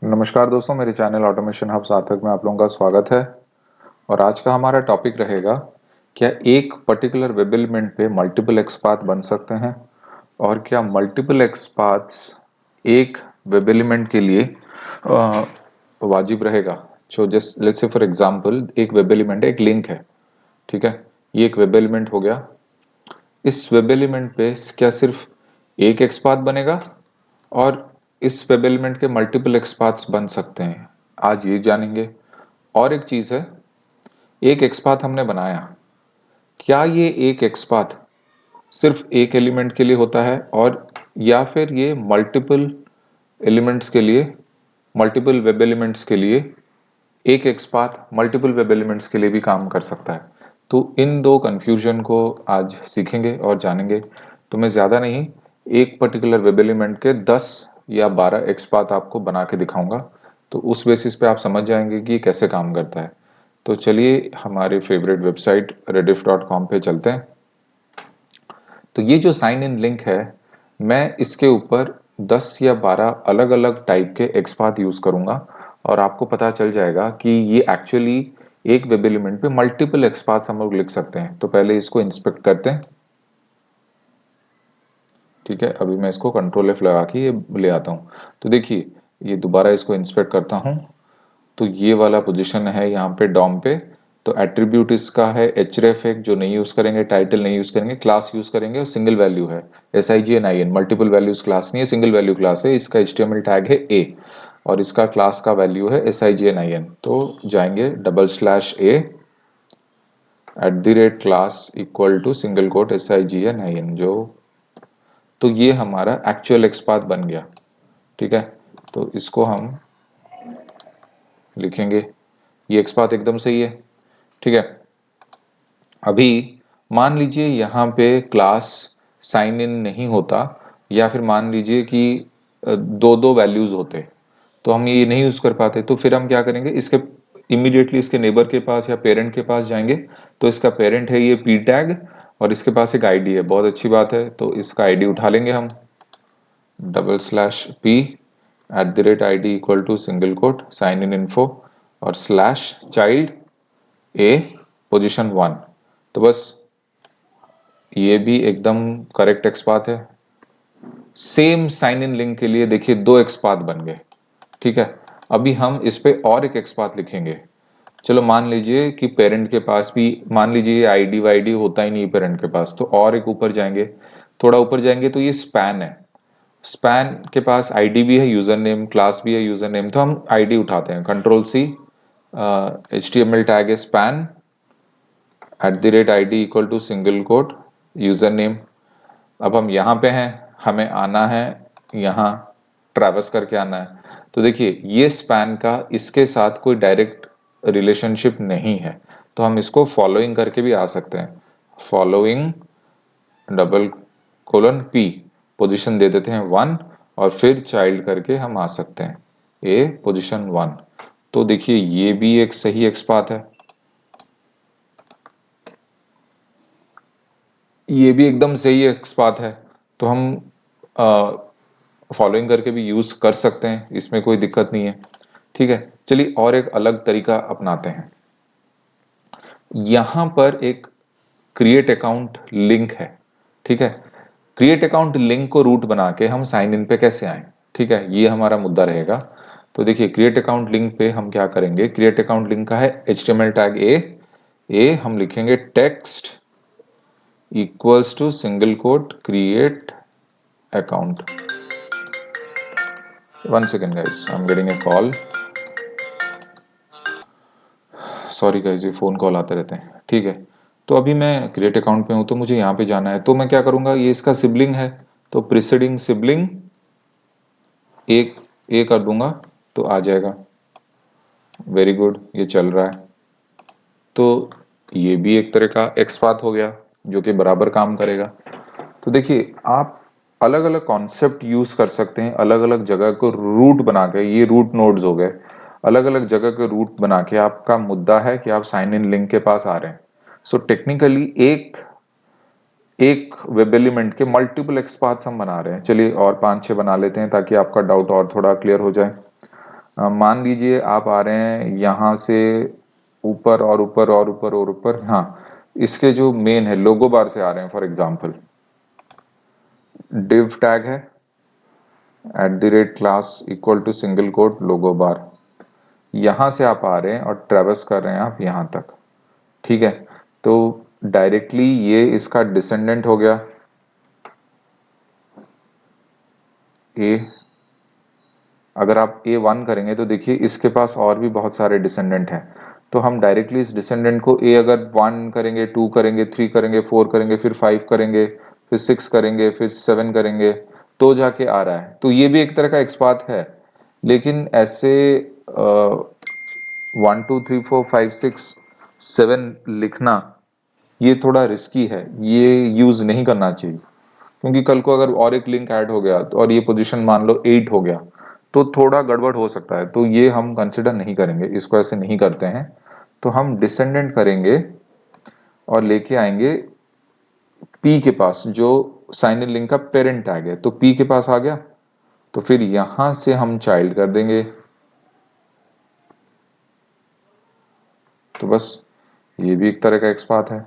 नमस्कार दोस्तों, मेरे चैनल ऑटोमेशन हब सार्थक में आप लोगों का स्वागत है। और आज का हमारा टॉपिक रहेगा, क्या एक पर्टिकुलर वेब एलिमेंट पे मल्टीपल एक्सपाथ बन सकते हैं और क्या मल्टीपल एक्सपाथ्स एक वेब एलिमेंट के लिए वाजिब रहेगा। जो just let's say for example एक वेब एलिमेंट है, एक लिंक है, ठीक है। ये एक वेब एलिमेंट हो गया। इस वेब एलिमेंट पे क्या सिर्फ एक एक्सपाथ बनेगा और इस वेब एलिमेंट के मल्टीपल एक्सपाथ्स बन सकते हैं, आज ये जानेंगे। और एक चीज है, एक एक्सपाथ हमने बनाया, क्या ये एक एक्सपाथ सिर्फ एक एलिमेंट के लिए होता है और या फिर ये मल्टीपल एलिमेंट्स के लिए, मल्टीपल वेब एलिमेंट्स के लिए एक एक्सपाथ मल्टीपल वेब एलिमेंट्स के लिए भी काम कर सकता है। तो इन दो कंफ्यूजन को आज सीखेंगे और जानेंगे। तो मैं ज़्यादा नहीं, एक पर्टिकुलर वेब एलिमेंट के 10 या 12 एक्सपाथ आपको बना के दिखाऊंगा। तो उस बेसिस पे आप समझ जाएंगे कि कैसे काम करता है। तो चलिए हमारे फेवरेट वेबसाइट rediff.com पे चलते हैं। तो ये जो साइन इन लिंक है, मैं इसके ऊपर 10 या 12 अलग अलग टाइप के एक्सपाथ यूज करूंगा और आपको पता चल जाएगा कि ये एक्चुअली एक वेब एलिमेंट पे मल्टीपल एक्सपाथ्स हम लोग लिख सकते हैं। तो पहले इसको इंस्पेक्ट करते हैं, ठीक है। अभी मैं इसको कंट्रोल F लगा के ये ले आता हूँ। तो देखिए, ये दोबारा इसको इंस्पेक्ट करता हूँ। तो ये वाला पोजीशन है यहाँ पे डॉम पे। तो एट्रीब्यूट इसका है href एक, जो नहीं यूज करेंगे, टाइटल नहीं यूज करेंगे, क्लास यूज करेंगे और सिंगल वैल्यू है signin, मल्टीपल वैल्यूज क्लास नहीं है, सिंगल वैल्यू क्लास है। इसका html टैग है a और इसका क्लास का वैल्यू है signin। तो जाएंगे /a @class equal to single quote signin, जो तो ये हमारा एक्चुअल एक्सपाथ बन गया, ठीक है। तो इसको हम लिखेंगे, ये एक्सपाथ एकदम सही है, ठीक है। अभी मान लीजिए यहाँ पे क्लास साइन इन नहीं होता या फिर मान लीजिए कि दो दो वैल्यूज होते, तो हम ये नहीं यूज कर पाते। तो फिर हम क्या करेंगे, इसके इमीडिएटली इसके नेबर के पास या पेरेंट के पास जाएंगे। तो इसका पेरेंट है ये पी टैग और इसके पास एक आईडी है, बहुत अच्छी बात है। तो इसका आईडी उठा लेंगे हम, /p @id equal to single quote sign in info और /child a पोजीशन 1। तो बस ये भी एकदम करेक्ट एक्सपाथ है। सेम साइन इन लिंक के लिए देखिए दो एक्सपाथ बन गए, ठीक है। अभी हम इस पे और एक एक्सपाथ लिखेंगे। चलो मान लीजिए कि पेरेंट के पास भी, मान लीजिए ये आईडी वाईडी होता ही नहीं पेरेंट के पास, तो और एक ऊपर जाएंगे, थोड़ा ऊपर जाएंगे तो ये स्पैन है। स्पैन के पास आईडी भी है, यूजर नेम, क्लास भी है, यूजर नेम। तो हम आईडी उठाते हैं, कंट्रोल-C, HTML टैग है span @id equal to single quote user name. अब हम यहाँ पे हैं, हमें आना है यहाँ, ट्रैवर्स करके आना है। तो देखिए ये स्पैन का इसके साथ कोई डायरेक्ट रिलेशनशिप नहीं है, तो हम इसको फॉलोइंग करके भी आ सकते हैं। फॉलोइंग :p पोजीशन दे देते हैं 1 और फिर चाइल्ड करके हम आ सकते हैं a पोजीशन 1। तो देखिए ये भी एक सही एक्सपाथ है, ये भी एकदम सही एक्सपाथ है। तो हम फॉलोइंग करके भी यूज कर सकते हैं, इसमें कोई दिक्कत नहीं है, ठीक है। चलिए और एक अलग तरीका अपनाते हैं। यहां पर एक क्रिएट अकाउंट लिंक है, ठीक है। क्रिएट अकाउंट लिंक को रूट बना के हम साइन इन पे कैसे आए, ठीक है, ये हमारा मुद्दा रहेगा। तो देखिए क्रिएट अकाउंट लिंक पे हम क्या करेंगे, क्रिएट अकाउंट लिंक का है HTML टैग a हम लिखेंगे text equals to single quote create account. One second guys, I am getting a call, sorry guys, ये फोन कॉल आते रहते हैं, ठीक है। तो अभी मैं क्रिएट अकाउंट पे हूँ, तो मुझे यहाँ पे जाना है। तो मैं क्या करूँगा, ये इसका सिबलिंग है, तो प्रीसीडिंग सिबलिंग एक ए कर दूंगा तो आ जाएगा। वेरी गुड, ये चल रहा है। तो ये भी एक तरह का एक्सपाथ हो गया जो कि बराबर काम करेगा। तो देखिए आप अलग अलग कॉन्सेप्ट यूज कर सकते हैं, अलग अलग जगह को रूट बना के, ये रूट नोड्स हो गए, अलग अलग जगह के रूट बना के आपका मुद्दा है कि आप साइन इन लिंक के पास आ रहे हैं। सो टेक्निकली एक एक वेब एलिमेंट के मल्टीपल एक्सपाथ्स हम बना रहे हैं। चलिए और 5-6 बना लेते हैं ताकि आपका डाउट और थोड़ा क्लियर हो जाए। मान लीजिए आप आ रहे हैं यहाँ से ऊपर और ऊपर और ऊपर और ऊपर, हाँ इसके जो मेन है लोगो बार से आ रहे हैं, फॉर एग्जांपल div टैग है @class equal to single quote logo बार, यहां से आप आ रहे हैं और ट्रेवर्स कर रहे हैं आप यहां तक, ठीक है। तो डायरेक्टली ये इसका डिसेंडेंट हो गया ए। अगर आप A1 करेंगे तो देखिए इसके पास और भी बहुत सारे डिसेंडेंट हैं, तो हम डायरेक्टली इस डिसेंडेंट को ए अगर 1 करेंगे, 2 करेंगे, 3 करेंगे, 4 करेंगे, फिर 5 करेंगे, फिर 6 करेंगे, फिर 7 करेंगे, तो जाके आ रहा है। तो ये भी एक तरह का एक्सपाथ है, लेकिन ऐसे 1 2 3 4 5 6 7 लिखना ये थोड़ा रिस्की है, ये यूज नहीं करना चाहिए, क्योंकि कल को अगर और एक लिंक ऐड हो गया तो और ये पोजीशन मान लो 8 हो गया तो थोड़ा गड़बड़ हो सकता है, तो ये हम कंसिडर नहीं करेंगे, इसको ऐसे नहीं करते हैं। तो हम डिसेंडेंट करेंगे और लेके आएंगे पी के पास, जो साइन इन लिंक का पेरेंट टैग है, तो पी के पास आ गया, तो फिर यहां से हम चाइल्ड कर देंगे। तो बस ये भी एक तरह का एक्सपाथ है।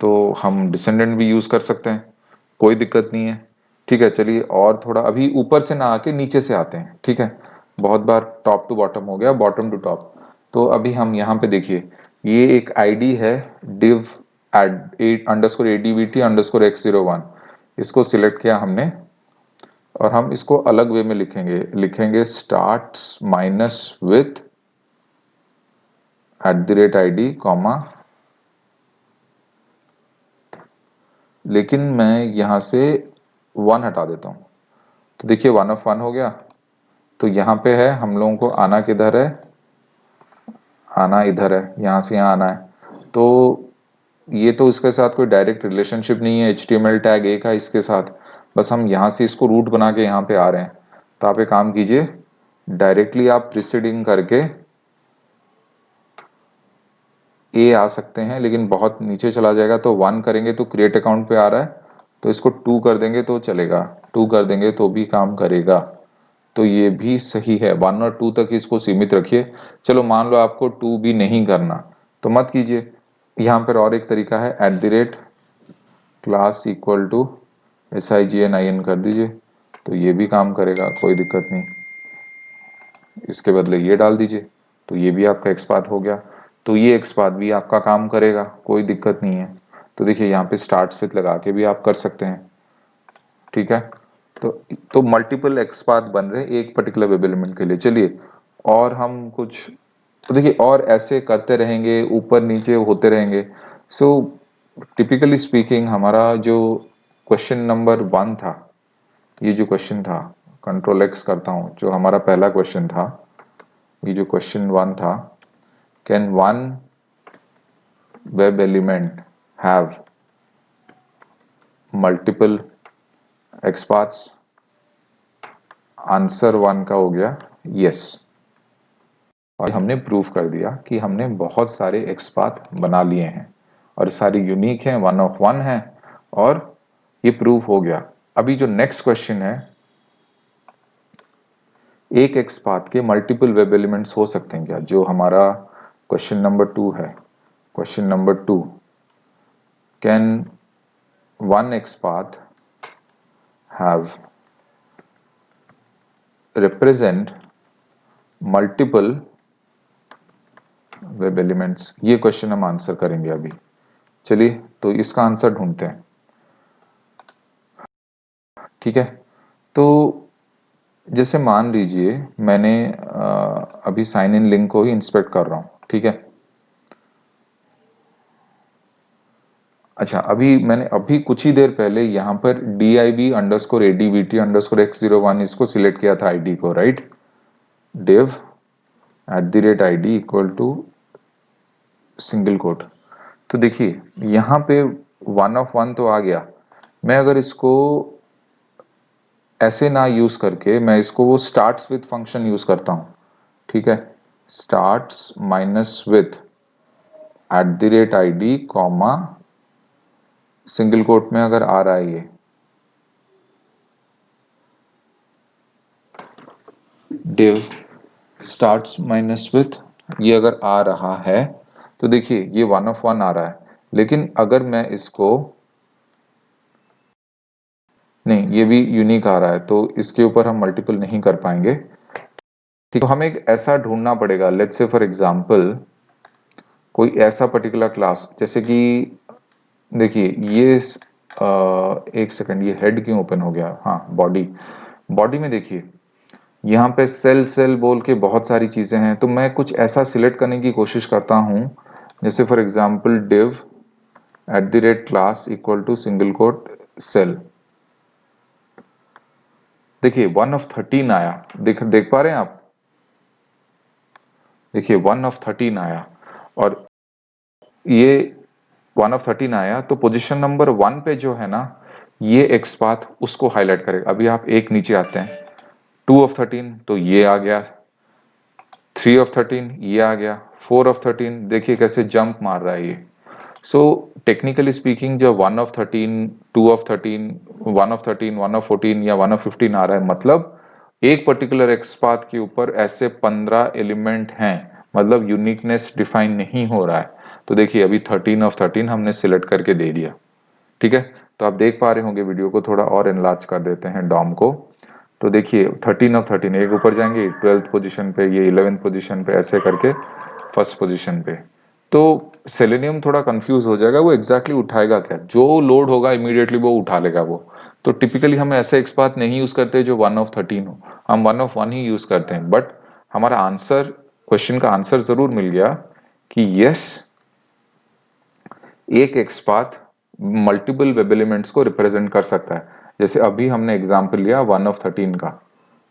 तो हम डिसेंडेंट भी यूज कर सकते हैं, कोई दिक्कत नहीं है। ठीक है, चलिए और थोड़ा अभी ऊपर से ना आके नीचे से आते हैं, ठीक है। बहुत बार टॉप टू बॉटम हो गया, बॉटम टू टॉप। तो अभी हम यहाँ पे देखिए, ये एक आईडी है div underscore advt underscore x01, इसको सिलेक्ट किया हमने और हम इसको अलग वे में लिखेंगे starts minus with @id comma, लेकिन मैं यहाँ से 1 हटा देता हूँ। तो देखिए 1 of 1 हो गया। तो यहाँ पे है, हम लोगों को आना किधर है, आना इधर है, यहाँ से यहाँ आना है। तो ये तो इसके साथ कोई डायरेक्ट रिलेशनशिप नहीं है, HTML टैग एक है इसके साथ, बस हम यहाँ से इसको रूट बना के यहाँ पे आ रहे हैं। तो आप एक काम कीजिए, डायरेक्टली आप प्रीसीडिंग करके ए आ सकते हैं, लेकिन बहुत नीचे चला जाएगा। तो 1 करेंगे तो क्रिएट अकाउंट पे आ रहा है, तो इसको 2 कर देंगे तो चलेगा, 2 कर देंगे तो भी काम करेगा। तो ये भी सही है, 1 और 2 तक इसको सीमित रखिए। चलो मान लो आपको 2 भी नहीं करना तो मत कीजिए। यहाँ पर और एक तरीका है, @class इक्वल टू SIGNIN कर दीजिए, तो ये भी काम करेगा, कोई दिक्कत नहीं। इसके बदले ये डाल दीजिए, तो ये भी आपका एक्सपाथ हो गया। तो ये एक्सपाथ भी आपका काम करेगा, कोई दिक्कत नहीं है। तो देखिए यहाँ पे स्टार्ट्स विथ लगा के भी आप कर सकते हैं, ठीक है। तो मल्टीपल एक्सपाथ बन रहे एक पर्टिकुलर वेब एलिमेंट के लिए। चलिए और हम कुछ, तो देखिए और ऐसे करते रहेंगे, ऊपर नीचे होते रहेंगे। सो टिपिकली स्पीकिंग हमारा जो क्वेश्चन नंबर 1 था, ये जो क्वेश्चन था, कंट्रोल X करता हूं, जो हमारा पहला क्वेश्चन था, ये जो क्वेश्चन 1 था, can one web element have multiple XPaths, answer 1 का हो गया यस। और हमने प्रूव कर दिया कि हमने बहुत सारे एक्सपाथ बना लिए हैं और सारे यूनिक हैं, 1 of 1 है, और ये प्रूव हो गया। अभी जो नेक्स्ट क्वेश्चन है, एक एक्सपाथ के मल्टीपल वेब एलिमेंट्स हो सकते हैं क्या, जो हमारा क्वेश्चन नंबर 2 है। Question number 2, can one XPath have represent multiple web elements, ये क्वेश्चन हम आंसर करेंगे अभी। चलिए तो इसका आंसर ढूंढते हैं, ठीक है। तो जैसे मान लीजिए मैंने अभी साइन इन लिंक को ही इंस्पेक्ट कर रहा हूं, ठीक है। अच्छा, अभी मैंने अभी कुछ ही देर पहले यहाँ पर DIV underscore ADVT underscore x01 इसको सिलेक्ट किया था आईडी को, right. div @id equal to single quote. तो देखिए यहाँ पे 1 of 1 तो आ गया। मैं अगर इसको ऐसे ना यूज करके, मैं इसको वो स्टार्ट्स विथ फंक्शन यूज करता हूं, ठीक है। Starts minus with @id comma, single quote में अगर आ रहा है ये, div starts माइनस विथ, ये अगर आ रहा है तो देखिए ये 1 आ रहा है, लेकिन अगर मैं इसको, नहीं ये भी यूनिक आ रहा है तो इसके ऊपर हम मल्टीपल नहीं कर पाएंगे। ठीक, तो हमें एक ऐसा ढूंढना पड़ेगा, लेट्स से फॉर एग्जांपल कोई ऐसा पर्टिकुलर क्लास, जैसे कि देखिए ये एक सेकंड, ये हेड क्यों ओपन हो गया, हाँ बॉडी, बॉडी में देखिए यहाँ पे सेल सेल बोल के बहुत सारी चीजें हैं, तो मैं कुछ ऐसा सिलेक्ट करने की कोशिश करता हूं, जैसे for example div @class equal to single quote cell. देखिए 1 of 13 आया, देख पा रहे हैं आप, देखिए 1 of 13 आया, और ये 1 of 13 आया तो पोजीशन नंबर 1 पे जो है ना, ये एक्स पाथ उसको हाईलाइट करेगा। अभी आप एक नीचे आते हैं, 2 of 13 तो ये आ गया, 3 of 13 ये आ गया, 4 of 13 देखिए कैसे जंप मार रहा है ये। सो टेक्निकली स्पीकिंग जो 1 of 13, 2 of 13, 1 of 13, 1 of 14 या 1 of 15 आ रहा है, मतलब एक पर्टिकुलर एक्स पाथ के ऊपर ऐसे 15 एलिमेंट हैं, मतलब यूनिकनेस डिफाइन नहीं हो रहा है। तो देखिए अभी 13 of 13 हमने सिलेक्ट करके दे दिया। ठीक है, तो आप देख पा रहे होंगे, वीडियो को थोड़ा और एनलार्ज कर देते हैं डॉम को। तो देखिए 13 of 13 एक ऊपर जाएंगे 12th पोजीशन पे, ये 11th पोजीशन पे, ऐसे करके फर्स्ट पोजीशन पे। तो सेलेनियम थोड़ा कंफ्यूज हो जाएगा, वो एग्जैक्टली उठाएगा क्या, जो लोड होगा इमीडिएटली वो उठा लेगा वो। तो टिपिकली हम ऐसे एक्सपाथ नहीं यूज करते जो 1 of 13 हो, हम 1 of 1 ही यूज करते हैं। बट हमारा आंसर, क्वेश्चन का आंसर जरूर मिल गया कि यस, एक एक्सपाथ मल्टीपल वेब एलिमेंट्स को रिप्रेजेंट कर सकता है। जैसे अभी हमने एग्जांपल लिया 1 of 13 का,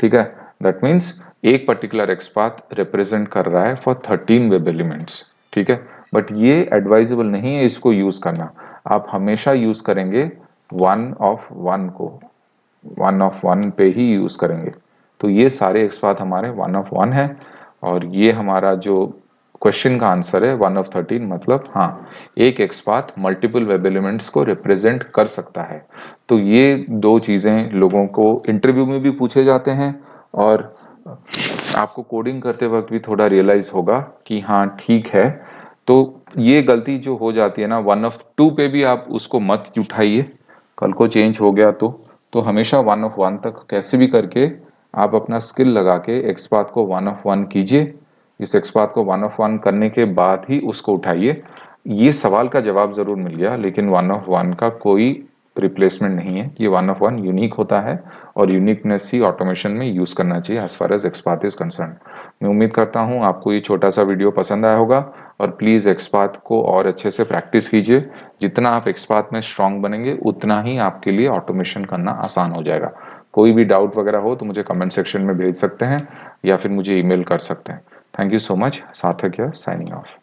ठीक है, दैट मीन्स एक पर्टिकुलर एक्सपाथ रिप्रेजेंट कर रहा है फॉर 13 वेब एलिमेंट्स। ठीक है, बट ये एडवाइजेबल नहीं है इसको यूज करना, आप हमेशा यूज करेंगे 1 of 1 को, 1 of 1 पे ही यूज करेंगे। तो ये सारे एक्सपाथ हमारे 1 of 1 है, और ये हमारा जो क्वेश्चन का आंसर है 1 of 13, मतलब हाँ, एक एक्सपाथ मल्टीपल वेब एलिमेंट्स को रिप्रेजेंट कर सकता है। तो ये दो चीजें लोगों को इंटरव्यू में भी पूछे जाते हैं, और आपको कोडिंग करते वक्त भी थोड़ा रियलाइज होगा कि हाँ ठीक है। तो ये गलती जो हो जाती है ना, 1 of 2 पे भी आप उसको मत उठाइए, कल को चेंज हो गया तो हमेशा 1 of 1 तक कैसे भी करके आप अपना स्किल लगा के एक्सपाथ को 1 of 1 कीजिए। इस एक्सपाथ को 1 of 1 करने के बाद ही उसको उठाइए। ये सवाल का जवाब जरूर मिल गया, लेकिन 1 of 1 का कोई रिप्लेसमेंट नहीं है। ये 1 of 1 यूनिक होता है, और यूनिकनेस ही ऑटोमेशन में यूज करना चाहिए as far as XPath is concern. मैं उम्मीद करता हूँ आपको ये छोटा सा वीडियो पसंद आया होगा, और प्लीज एक्सपाथ को और अच्छे से प्रैक्टिस कीजिए। जितना आप एक्सपाथ में स्ट्रांग बनेंगे उतना ही आपके लिए ऑटोमेशन करना आसान हो जाएगा। कोई भी डाउट वगैरह हो तो मुझे कमेंट सेक्शन में भेज सकते हैं, या फिर मुझे ईमेल कर सकते हैं। Thank you so much. सार्थक हियर, साइनिंग ऑफ।